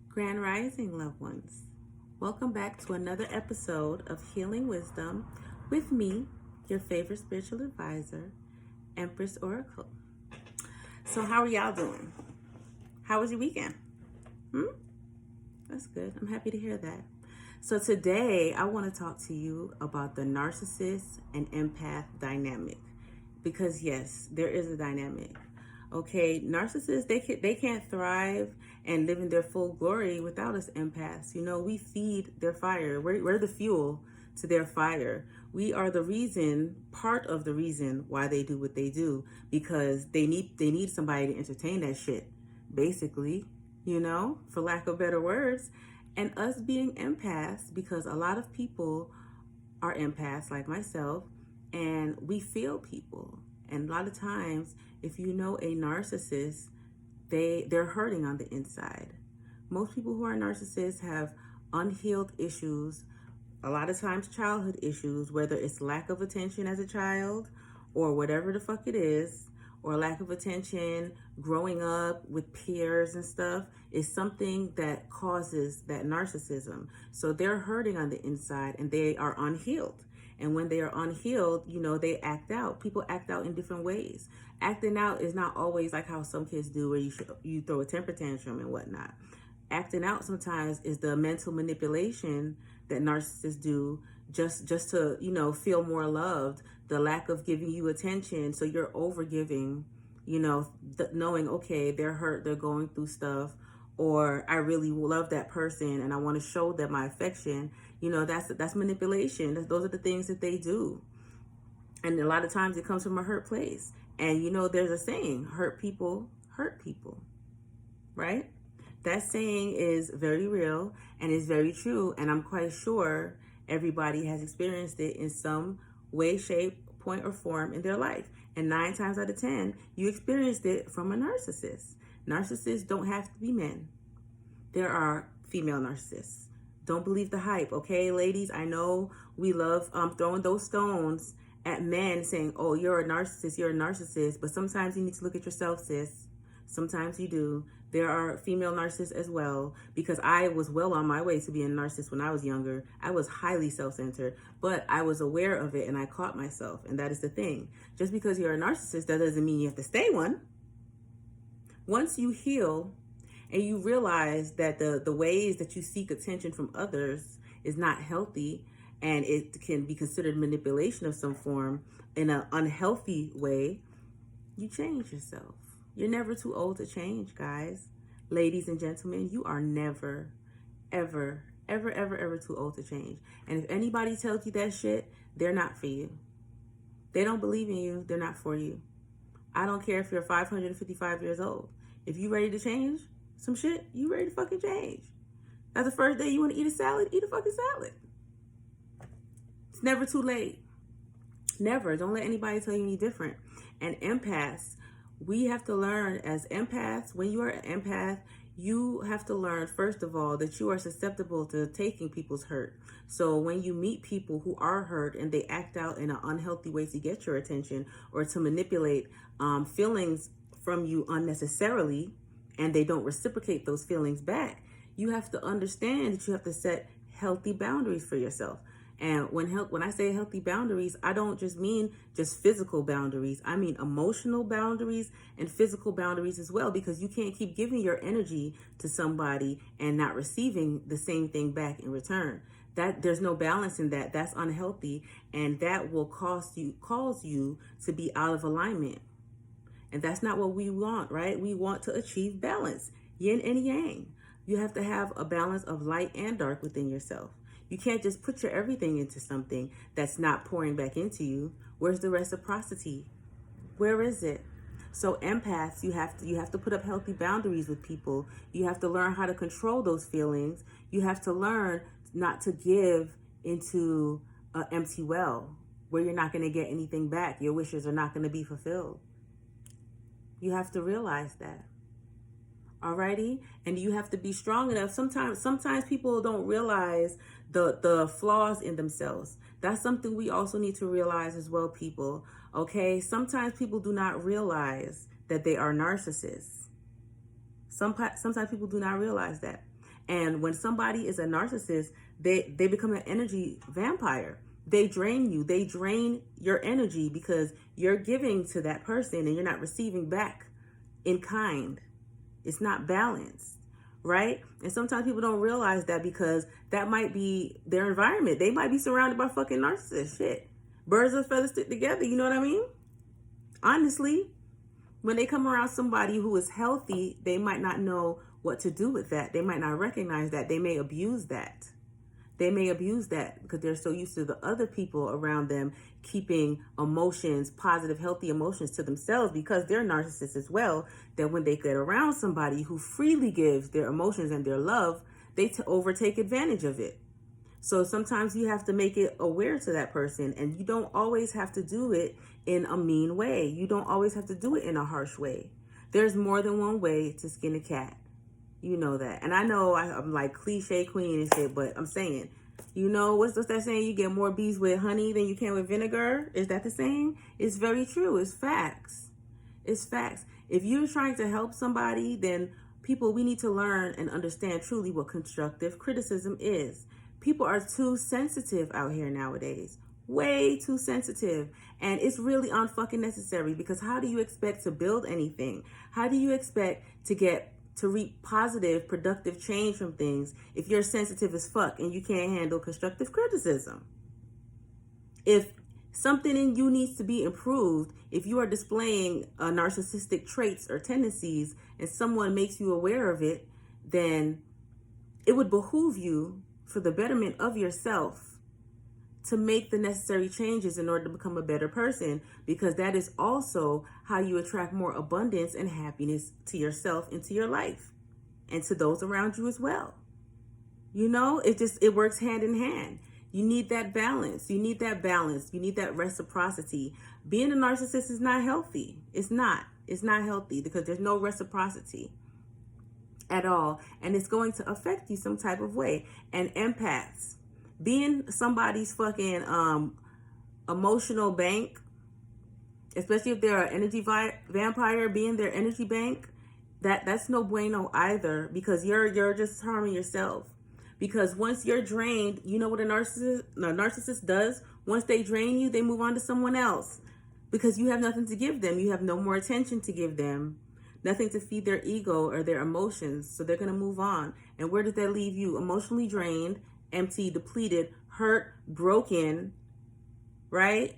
Grand Rising, loved ones. Welcome back to another episode of Healing Wisdom with me, your favorite spiritual advisor, Empress Oracle. So, how are y'all doing? How was your weekend? That's good. I'm happy to hear that. So, today I want to talk to you about the narcissist and empath dynamic. Because, yes, there is a dynamic. Okay, narcissists, they can't thrive and live in their full glory without us empaths. You know, we feed their fire. We're the fuel to their fire. We are the reason, part of the reason why they do what they do, because they need somebody to entertain that shit, basically, you know, for lack of better words. And us being empaths, because a lot of people are empaths like myself, and we feel people. And a lot of times, if you know a narcissist, they're hurting on the inside. Most people who are narcissists have unhealed issues, a lot of times childhood issues, whether it's lack of attention as a child or whatever the fuck it is, or lack of attention growing up with peers and stuff, is something that causes that narcissism. So they're hurting on the inside and they are unhealed. And when they are unhealed, you know, they act out. People act out in different ways. Acting out is not always like how some kids do, where you throw a temper tantrum and whatnot. Acting out sometimes is the mental manipulation that narcissists do just to, you know, feel more loved. The lack of giving you attention, so you're over giving, you know, knowing, okay, they're hurt, they're going through stuff, or I really love that person and I want to show them my affection. You know, that's manipulation. Those are the things that they do. And a lot of times it comes from a hurt place. And you know, there's a saying, hurt people, right? That saying is very real and is very true. And I'm quite sure everybody has experienced it in some way, shape, point, or form in their life. And 9 times out of 10, you experienced it from a narcissist. Narcissists don't have to be men. There are female narcissists. Don't believe the hype, okay, ladies? I know we love throwing those stones at men saying, oh, you're a narcissist, but sometimes you need to look at yourself, sis. Sometimes you do. There are female narcissists as well, because I was well on my way to being a narcissist when I was younger. I was highly self-centered, but I was aware of it and I caught myself. And that is the thing. Just because you're a narcissist, that doesn't mean you have to stay one. Once you heal and you realize that the ways that you seek attention from others is not healthy, and it can be considered manipulation of some form in an unhealthy way, you change yourself. You're never too old to change, guys. Ladies and gentlemen, you are never, ever, ever, ever, ever too old to change. And if anybody tells you that shit, they're not for you. They don't believe in you, they're not for you. I don't care if you're 555 years old. If you ready to change some shit, you ready to fucking change. That's the first day you want to eat a salad, eat a fucking salad. It's never too late. Never. Don't let anybody tell you any different. And empaths, we have to learn as empaths, when you are an empath, you have to learn, first of all, that you are susceptible to taking people's hurt. So when you meet people who are hurt and they act out in an unhealthy way to get your attention or to manipulate feelings from you unnecessarily, and they don't reciprocate those feelings back, you have to understand that you have to set healthy boundaries for yourself. And when I say healthy boundaries, I don't just mean just physical boundaries. I mean emotional boundaries and physical boundaries as well, because you can't keep giving your energy to somebody and not receiving the same thing back in return. That there's no balance in that. That's unhealthy, and that will cause you to be out of alignment. And that's not what we want, right? We want to achieve balance, yin and yang. You have to have a balance of light and dark within yourself. You can't just put your everything into something that's not pouring back into you. Where's the reciprocity? Where is it? So empaths, you have to put up healthy boundaries with people. You have to learn how to control those feelings. You have to learn not to give into an empty well where you're not going to get anything back. Your wishes are not going to be fulfilled. You have to realize that. Alrighty? And you have to be strong enough. Sometimes people don't realize the flaws in themselves. That's something we also need to realize as well, people. Okay? Sometimes people do not realize that they are narcissists. Sometimes people do not realize that. And when somebody is a narcissist, they become an energy vampire. They drain you. They drain your energy because you're giving to that person and you're not receiving back in kind. It's not balanced, right? And sometimes people don't realize that because that might be their environment. They might be surrounded by fucking narcissists. Shit. Birds of feathers stick together. You know what I mean? Honestly, when they come around somebody who is healthy, they might not know what to do with that. They might not recognize that. They may abuse that. They may abuse that because they're so used to the other people around them keeping emotions, positive, healthy emotions to themselves because they're narcissists as well, that when they get around somebody who freely gives their emotions and their love, they overtake advantage of it. So sometimes you have to make it aware to that person, and you don't always have to do it in a mean way. You don't always have to do it in a harsh way. There's more than one way to skin a cat. You know that. And I know I'm like cliche queen and shit, but I'm saying, you know, what's that saying? You get more bees with honey than you can with vinegar. Is that the saying? It's very true. It's facts. It's facts. If you're trying to help somebody, then people, we need to learn and understand truly what constructive criticism is. People are too sensitive out here nowadays. Way too sensitive. And it's really unfucking necessary, because how do you expect to build anything? How do you expect to reap positive, productive change from things if you're sensitive as fuck and you can't handle constructive criticism? If something in you needs to be improved, if you are displaying narcissistic traits or tendencies and someone makes you aware of it, then it would behoove you, for the betterment of yourself, to make the necessary changes in order to become a better person, because that is also how you attract more abundance and happiness to yourself and to your life and to those around you as well. You know, it works hand in hand. You need that balance. You need that balance. You need that reciprocity. Being a narcissist is not healthy. It's not healthy because there's no reciprocity at all. And it's going to affect you some type of way. And empaths, being somebody's fucking emotional bank, especially if they're an energy vampire, being their energy bank, that's no bueno either, because you're just harming yourself. Because once you're drained, you know what a narcissist does? Once they drain you, they move on to someone else, because you have nothing to give them. You have no more attention to give them, nothing to feed their ego or their emotions. So they're going to move on. And where does that leave you? Emotionally drained, empty, depleted, hurt, broken, right?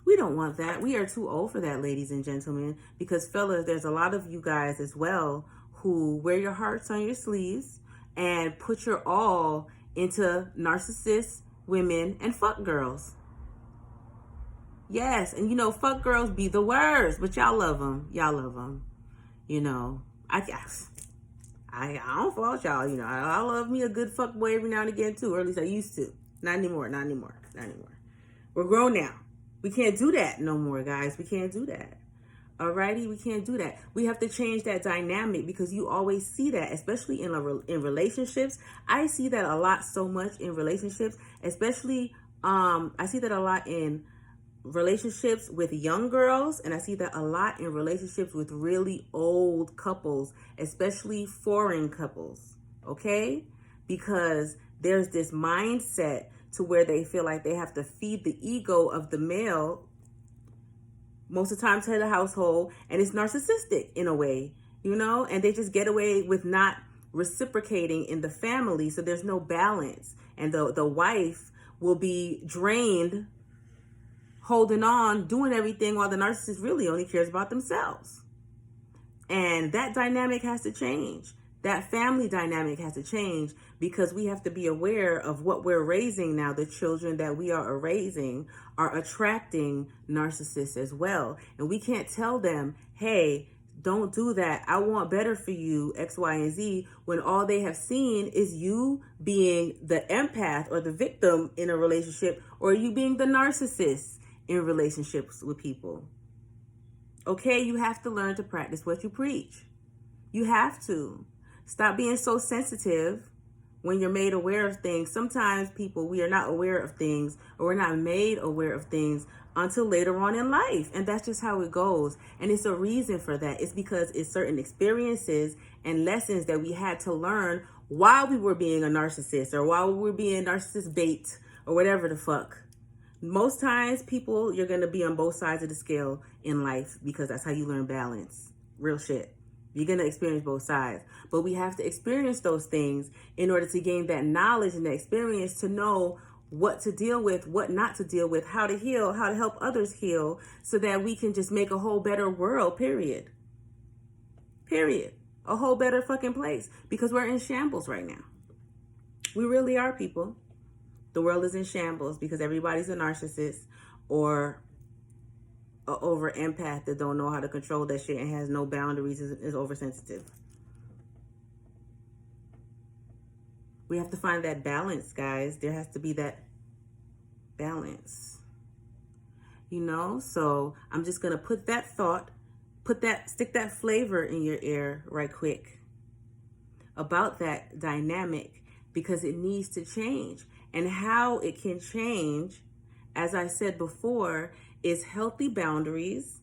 We don't want that. We are too old for that, ladies and gentlemen, because fellas, there's a lot of you guys as well who wear your hearts on your sleeves and put your all into narcissist women and fuck girls. Yes, and you know, fuck girls be the worst, but y'all love them. Y'all love them. You know, I don't fault y'all. You know, I love me a good fuck boy every now and again too, or at least I used to. Not anymore. We're grown now. We can't do that no more, guys. We can't do that. Alrighty, we can't do that. We have to change that dynamic, because you always see that, especially in relationships. I see that a lot, so much in relationships, especially I see that a lot in relationships with young girls, and I see that a lot in relationships with really old couples, especially foreign couples, okay? Because there's this mindset to where they feel like they have to feed the ego of the male most of the time to the household, and it's narcissistic in a way, you know, and they just get away with not reciprocating in the family, so there's no balance, and the wife will be drained, holding on, doing everything, while the narcissist really only cares about themselves. And that dynamic has to change. That family dynamic has to change, because we have to be aware of what we're raising now. The children that we are raising are attracting narcissists as well. And we can't tell them, hey, don't do that. I want better for you, X, Y, and Z, when all they have seen is you being the empath or the victim in a relationship, or you being the narcissist in relationships with people. Okay, you have to learn to practice what you preach. You have to. Stop being so sensitive when you're made aware of things. Sometimes people, we are not aware of things, or we're not made aware of things until later on in life. And that's just how it goes. And it's a reason for that. It's because it's certain experiences and lessons that we had to learn while we were being a narcissist, or while we were being narcissist bait, or whatever the fuck. Most times, people, you're going to be on both sides of the scale in life, because that's how you learn balance. Real shit. You're going to experience both sides. But we have to experience those things in order to gain that knowledge and that experience to know what to deal with, what not to deal with, how to heal, how to help others heal, so that we can just make a whole better world, period. Period. A whole better fucking place. Because we're in shambles right now. We really are, people. The world is in shambles because everybody's a narcissist or a over empath that don't know how to control that shit and has no boundaries, is oversensitive. We have to find that balance, guys. There has to be that balance. You know? So I'm just going to put that thought, stick that flavor in your ear right quick about that dynamic, because it needs to change. And how it can change, as I said before, is healthy boundaries.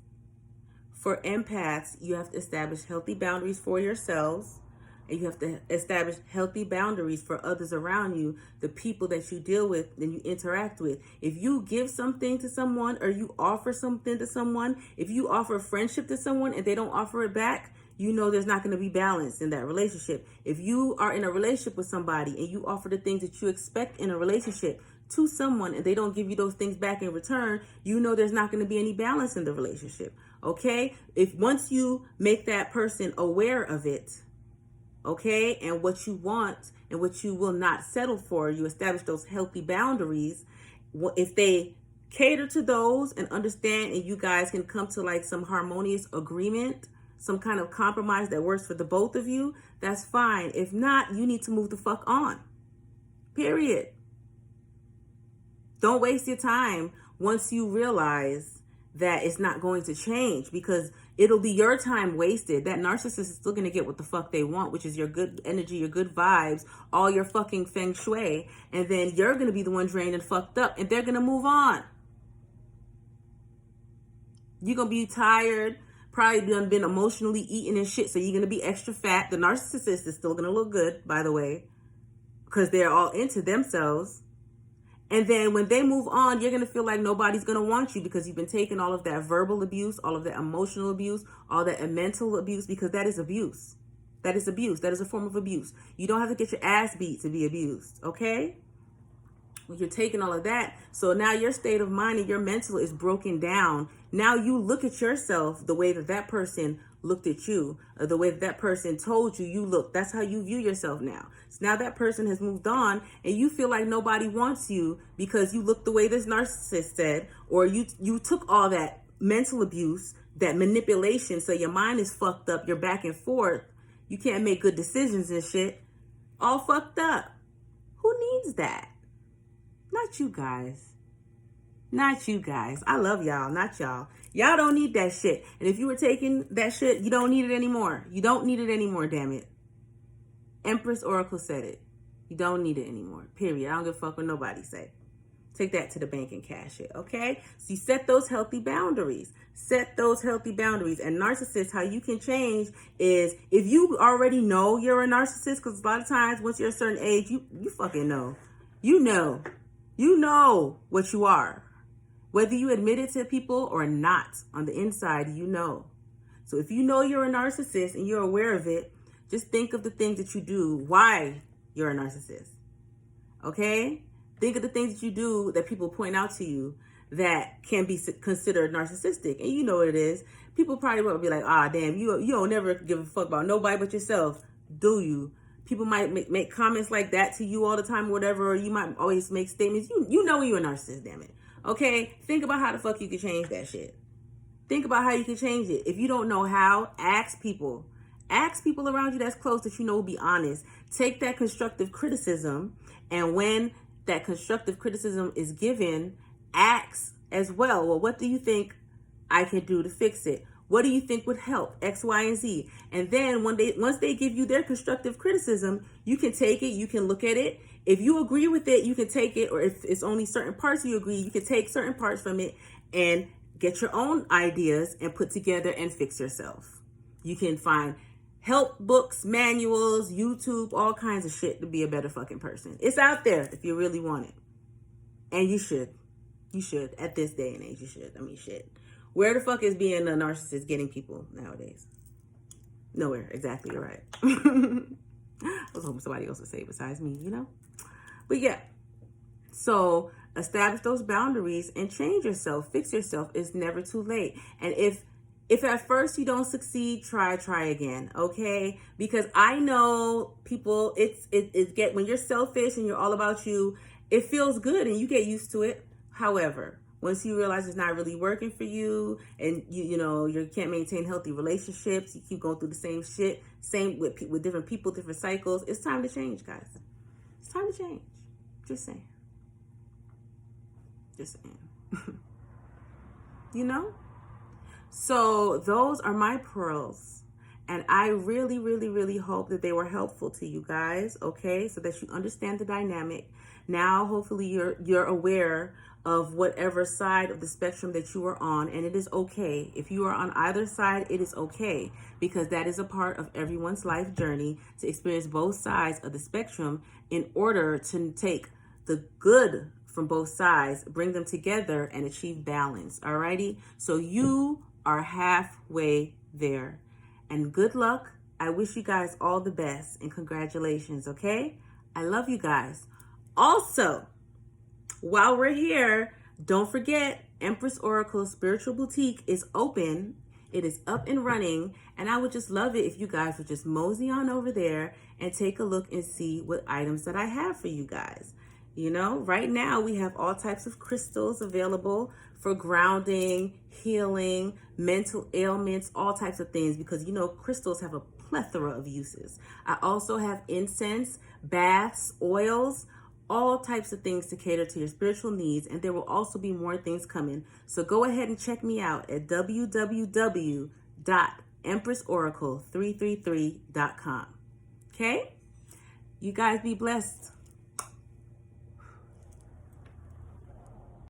For empaths, you have to establish healthy boundaries for yourselves. And you have to establish healthy boundaries for others around you, the people that you deal with and you interact with. If you give something to someone, or you offer something to someone, if you offer friendship to someone and they don't offer it back, you know there's not going to be balance in that relationship. If you are in a relationship with somebody and you offer the things that you expect in a relationship to someone and they don't give you those things back in return, you know there's not going to be any balance in the relationship. Okay? If once you make that person aware of it, okay, and what you want and what you will not settle for, you establish those healthy boundaries. If they cater to those and understand, and you guys can come to like some harmonious agreement, some kind of compromise that works for the both of you, that's fine. If not, you need to move the fuck on. Period. Don't waste your time once you realize that it's not going to change, because it'll be your time wasted. That narcissist is still going to get what the fuck they want, which is your good energy, your good vibes, all your fucking feng shui. And then you're going to be the one drained and fucked up, and they're going to move on. You're going to be tired, probably been emotionally eaten and shit, so you're going to be extra fat. The narcissist is still going to look good, by the way, because they're all into themselves. And then when they move on, you're going to feel like nobody's going to want you, because you've been taking all of that verbal abuse, all of that emotional abuse, all that mental abuse, because that is abuse. That is abuse. That is a form of abuse. You don't have to get your ass beat to be abused, okay? You're taking all of that. So now your state of mind and your mental is broken down. Now you look at yourself the way that that person looked at you, or the way that that person told you look. That's how you view yourself now. So now that person has moved on, and you feel like nobody wants you because you look the way this narcissist said, or you took all that mental abuse, that manipulation, so your mind is fucked up, you're back and forth, you can't make good decisions and shit, all fucked up. Who needs that? Not you guys. Not you guys. I love y'all, not y'all. Y'all don't need that shit. And if you were taking that shit, you don't need it anymore. You don't need it anymore, damn it. Empress Oracle said it. You don't need it anymore. Period. I don't give a fuck what nobody say. Take that to the bank and cash it, okay? So you set those healthy boundaries. Set those healthy boundaries. And narcissists, how you can change is, if you already know you're a narcissist, because a lot of times once you're a certain age, you fucking know. You know. You know what you are. Whether you admit it to people or not, on the inside, you know. So if you know you're a narcissist and you're aware of it, just think of the things that you do, why you're a narcissist. Okay? Think of the things that you do that people point out to you that can be considered narcissistic. And you know what it is. People probably will be like, damn, you don't never give a fuck about nobody but yourself, do you? People might make comments like that to you all the time, or whatever, or you might always make statements. You know you're a narcissist, damn it. Okay? Think about how the fuck you can change that shit. Think about how you can change it. If you don't know how, ask people. Ask people around you that's close that you know will be honest. Take that constructive criticism, and when that constructive criticism is given, ask as well, what do you think I can do to fix it? What do you think would help? X, Y, and Z. And then once they give you their constructive criticism, you can take it, you can look at it. If you agree with it, you can take it, or if it's only certain parts you agree, you can take certain parts from it and get your own ideas and put together and fix yourself. You can find help books, manuals, YouTube, all kinds of shit to be a better fucking person. It's out there if you really want it. And you should. You should. At this day and age, you should. I mean, shit. Where the fuck is being a narcissist getting people nowadays? Nowhere. Exactly. You're right. I was hoping somebody else would say it besides me, you know? But yeah. So establish those boundaries and change yourself. Fix yourself. It's never too late. And if at first you don't succeed, try again, okay? Because I know people, when you're selfish and you're all about you, it feels good and you get used to it. However, once you realize it's not really working for you and you can't maintain healthy relationships, you keep going through the same shit, same with different people, different cycles, it's time to change, guys. It's time to change. Just saying. You know? So those are my pearls. And I really, really, really hope that they were helpful to you guys, okay? So that you understand the dynamic. Now, hopefully you're aware of whatever side of the spectrum that you are on, and it is okay. If you are on either side, it is okay, because that is a part of everyone's life journey, to experience both sides of the spectrum in order to take the good from both sides, bring them together, and achieve balance, alrighty? So you are halfway there. And good luck. I wish you guys all the best, and congratulations, okay? I love you guys. Also, while we're here, don't forget, Empress Oracle Spiritual Boutique is open. It is up and running, and I would just love it if you guys would just mosey on over there and take a look and see what items that I have for you guys. You know, right now we have all types of crystals available for grounding, healing, mental ailments, all types of things, because crystals have a plethora of uses. I also have incense, baths, oils, all types of things to cater to your spiritual needs, and there will also be more things coming. So go ahead and check me out at www.empressoracle333.com. Okay? You guys be blessed.